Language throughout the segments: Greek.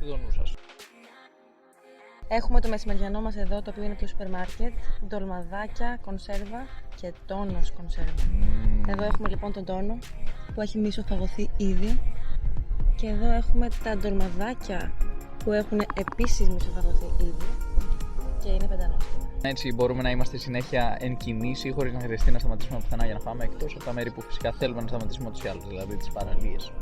έχετε το νου σας. Έχουμε το μεσημεριανό μας εδώ, το οποίο είναι από το σούπερ μάρκετ, ντολμαδάκια, κονσέρβα και τόνος κονσέρβα. Εδώ έχουμε λοιπόν τον τόνο που έχει μισοφαγωθεί ήδη και εδώ έχουμε τα ντολμαδάκια που έχουν επίσης μισοφαγωθεί ήδη και είναι πεντανόστιμα. Έτσι μπορούμε να είμαστε συνέχεια εν κινήσει χωρίς να χρειαστεί να σταματήσουμε πουθενά για να φάμε, εκτός από τα μέρη που φυσικά θέλουμε να σταματήσουμε ούτως ή άλλως, δηλαδή τις παραλίες.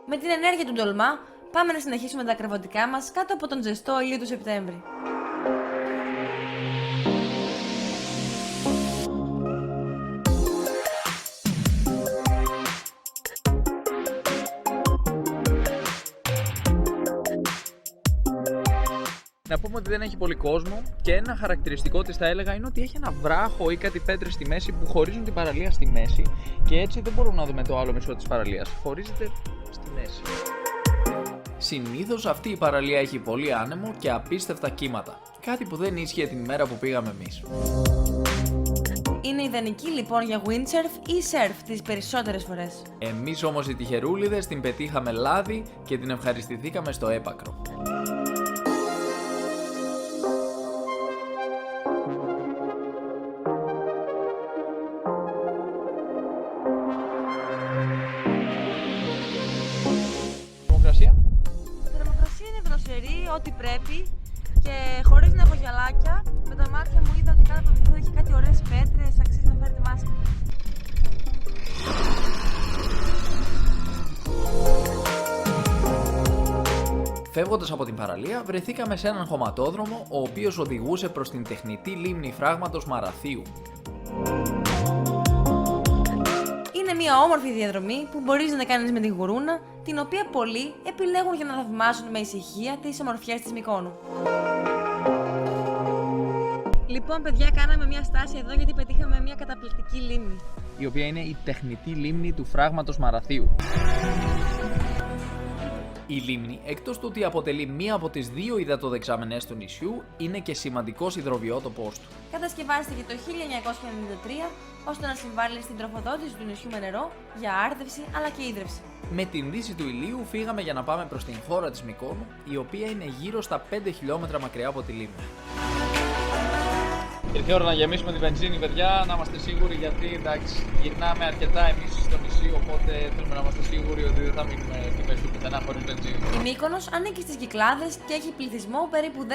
Με την ενέργεια του ντολμά πάμε να συνεχίσουμε τα κρεβατικά μας κάτω από τον ζεστό ήλιο του Σεπτέμβρη. Να πούμε ότι δεν έχει πολύ κόσμο και ένα χαρακτηριστικό της θα έλεγα είναι ότι έχει ένα βράχο ή κάτι πέτρες στη μέση που χωρίζουν την παραλία στη μέση και έτσι δεν μπορούμε να δούμε το άλλο μισό της παραλίας. Χωρίζεται στη μέση. Συνήθως αυτή η παραλία έχει πολύ άνεμο και απίστευτα κύματα. Κάτι που δεν ίσχυε την ημέρα που πήγαμε εμείς. Είναι ιδανική λοιπόν για windsurf ή surf τις περισσότερες φορές. Εμείς όμως οι τυχερούλιδες την πετύχαμε λάδι και την ευχαριστηθήκαμε στο έπακρο. Η θερμοκρασία είναι δροσερή, ό,τι πρέπει και χωρίς να έχω γυαλάκια, με τα μάτια μου είδα ότι κάτω από το βυθό έχει κάτι ωραίες πέτρες, αξίζει να φέρετε μάσκα. Φεύγοντας από την παραλία, βρεθήκαμε σε έναν χωματόδρομο, ο οποίος οδηγούσε προς την τεχνητή λίμνη φράγματος Μαραθίου. Είναι μια όμορφη διαδρομή που μπορείς να κάνεις με την γουρούνα, την οποία πολλοί επιλέγουν για να θαυμάσουν με ησυχία τις ομορφιές της Μυκόνου. Λοιπόν, παιδιά, κάναμε μια στάση εδώ γιατί πετύχαμε μια καταπληκτική λίμνη. Η οποία είναι η τεχνητή λίμνη του φράγματος Μαραθίου. Η λίμνη, εκτός του ότι αποτελεί μία από τις δύο υδατοδεξαμενές του νησιού, είναι και σημαντικός υδροβιότοπος του. Κατασκευάστηκε το 1993 ώστε να συμβάλλει στην τροφοδότηση του νησιού με νερό για άρδευση αλλά και ίδρυυση. Με την δύση του ηλίου φύγαμε για να πάμε προς την χώρα της Μυκόνου, η οποία είναι γύρω στα 5 χιλιόμετρα μακριά από τη λίμνη. Ήρθε η ώρα να γεμίσουμε τη βενζίνη, παιδιά, να είμαστε σίγουροι γιατί εντάξει, γυρνάμε αρκετά εμείς στο νησί, οπότε θέλουμε να είμαστε σίγουροι ότι δεν θα μείνουμε στη μέση του πουθενά χωρίς βενζίνη. Η Μύκονος ανήκει στις Κυκλάδες και έχει πληθυσμό περίπου 10.000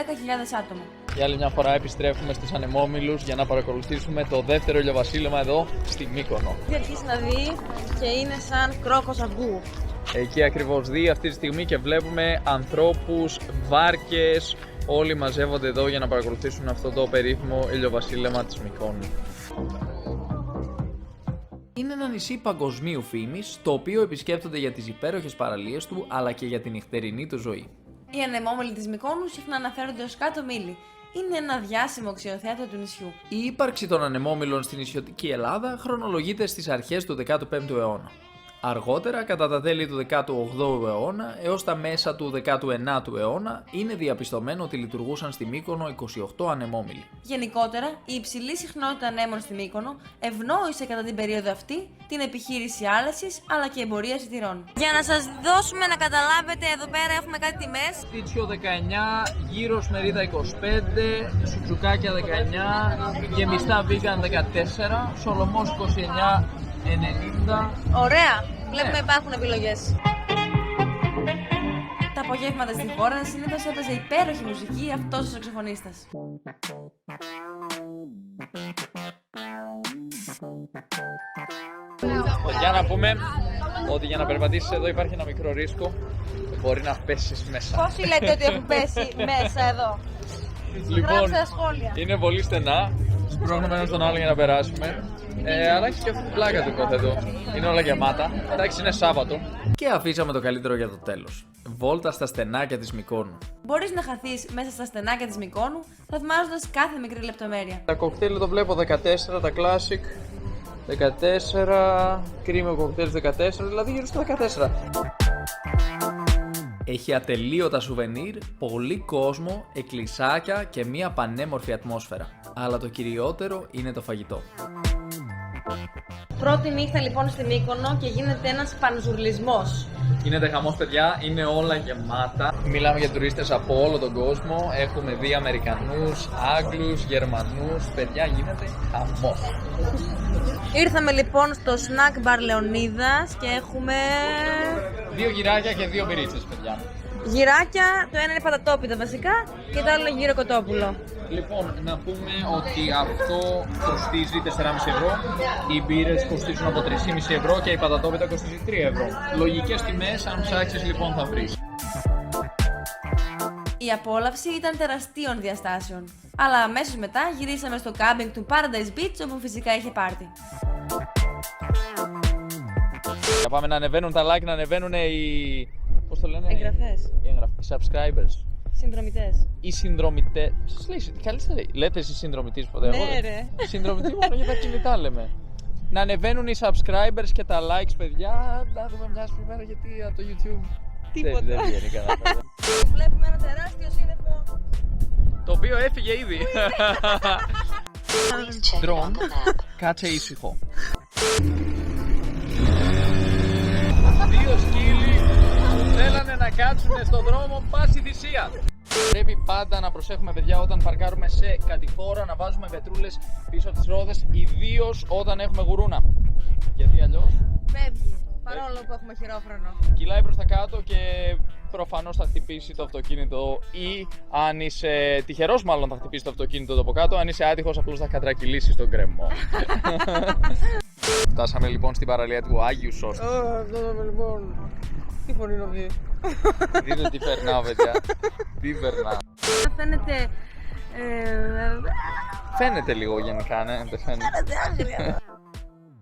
άτομα. Για άλλη μια φορά επιστρέφουμε στους ανεμόμυλους για να παρακολουθήσουμε το δεύτερο ηλιοβασίλεμα εδώ στη Μύκονο. Έχει αρχίσει να δει και είναι σαν κρόκος αυγού. Εκεί ακριβώς δει αυτή τη στιγμή και βλέπουμε ανθρώπους, βάρκες, όλοι μαζεύονται εδώ για να παρακολουθήσουν αυτό το περίφημο ηλιοβασίλεμα της Μυκόνου. Είναι ένα νησί παγκοσμίου φήμης, το οποίο επισκέπτονται για τις υπέροχες παραλίες του, αλλά και για την νυχτερινή του ζωή. Οι ανεμόμυλοι της Μυκόνου συχνά αναφέρονται ως κάτω μήλοι. Είναι ένα διάσημο αξιοθέατο του νησιού. Η ύπαρξη των ανεμόμυλων στην νησιωτική Ελλάδα χρονολογείται στις αρχές του 15ου αιώνα. Αργότερα, κατά τα τέλη του 18ου αιώνα έως τα μέσα του 19ου αιώνα, είναι διαπιστωμένο ότι λειτουργούσαν στη Μύκονο 28 ανεμόμυλοι. Γενικότερα, η υψηλή συχνότητα ανέμων στη Μύκονο ευνόησε κατά την περίοδο αυτή την επιχείρηση άλεσης αλλά και εμπορία σιτηρών. Για να σας δώσουμε να καταλάβετε, εδώ πέρα έχουμε κάτι τιμές. Τίτσιο 19, γύρος μερίδα 25, σουτσουκάκια 19, γεμιστά vegan 14, σολομός 29, 90. Ωραία! Βλέπουμε υπάρχουν επιλογές. Τα απογεύματα στην χώρα συνήθως έπαιζε υπέροχη μουσική αυτός ο σαξοφωνίστας. Για να πούμε ότι για να περπατήσεις εδώ υπάρχει ένα μικρό ρίσκο. Μπορεί να πέσεις μέσα. Πόσοι λέτε ότι έχουν πέσει μέσα εδώ? Λοιπόν, Γράψτε στα σχόλια. είναι πολύ στενά. Σπρώχνουμε έναν τον άλλο για να περάσουμε. Αλλά έχει και αυτή την πλάκα του υποθέτω. Είναι όλα γεμάτα. Εντάξει, είναι Σάββατο. Και αφήσαμε το καλύτερο για το τέλος. Βόλτα στα στενάκια της Μυκόνου. Μπορείς να χαθείς μέσα στα στενάκια της Μυκόνου, θαυμάζοντας κάθε μικρή λεπτομέρεια. Τα κοκτέιλ το βλέπω 14, τα classic 14, κρίμιο κοκτέιλ 14, δηλαδή γύρω στα 14. Έχει ατελείωτα σουβενίρ, πολύ κόσμο, εκκλησάκια και μια πανέμορφη ατμόσφαιρα. Αλλά το κυριότερο είναι το φαγητό. Πρώτη νύχτα λοιπόν στην Μύκονο και γίνεται ένας πανζουρλισμός. Γίνεται χαμός, παιδιά, είναι όλα γεμάτα. Μιλάμε για τουρίστες από όλο τον κόσμο. Έχουμε δει Αμερικανούς, Άγγλους, Γερμανούς. Παιδιά, γίνεται χαμός. Ήρθαμε λοιπόν στο Snack Bar Λεωνίδας και έχουμε 2 γυράκια και 2 μπυρίτσες, παιδιά. γυράκια. Το ένα είναι πατατόπιτα βασικά και το άλλο είναι γύρο κοτόπουλο. Λοιπόν, να πούμε ότι αυτό κοστίζει 4,5 ευρώ, οι μπύρες κοστίζουν από 3,5 ευρώ και η πατατόπιτα κοστίζει 3 ευρώ. Λογικές τιμές, αν ψάξεις λοιπόν θα βρεις. Η απόλαυση ήταν τεραστίων διαστάσεων. Αλλά αμέσως μετά γυρίσαμε στο κάμπινγκ του Paradise Beach, όπου φυσικά είχε πάρτι. Θα πάμε να ανεβαίνουν τα like, να ανεβαίνουν οι... πώς το λένε? Εγγραφές. Οι subscribers. Συνδρομητές. Οι συνδρομητές. Σας λέει, καλύτερα λέτε εσείς συνδρομητής ποτέ? Ναι, ρε. Συνδρομητή μόνο για τα κινητά λέμε. Να ανεβαίνουν οι subscribers και τα likes, παιδιά. Να δούμε μια σπουδαία γιατί από το YouTube Τίποτα. δεν βγαίνει κανένα. Βλέπουμε ένα τεράστιο σύννεφο. Το οποίο έφυγε ήδη. Drone, κάτσε ήσυχο. 2 σκύλοι που θέλανε να κάτσουν στον δρόμο πάση θυσία. Πρέπει πάντα να προσέχουμε, παιδιά, όταν παρκάρουμε σε κατηφόρα, να βάζουμε πετρούλες πίσω από τις ρόδες, ιδίως όταν έχουμε γουρούνα. Γιατί αλλιώς Φεύγει. Παρόλο που έχουμε χειρόφρονο. κυλάει προς τα κάτω και προφανώς θα χτυπήσει το αυτοκίνητο, ή αν είσαι τυχερός μάλλον θα χτυπήσει το αυτοκίνητο το από κάτω, αν είσαι άτυχος απλώς θα κατρακυλήσεις τον κρεμό. Φτάσαμε λοιπόν στην παραλία του Άγιου Σώστη. Φτάσαμε λοιπόν. Τι φωνή είναι αυτή? Δείτε τι περνάω, παιδιά. Τι περνάω. Φαίνεται... Φαίνεται λίγο γενικά, ναι, δεν φαίνεται. Φαίνεται άγρια.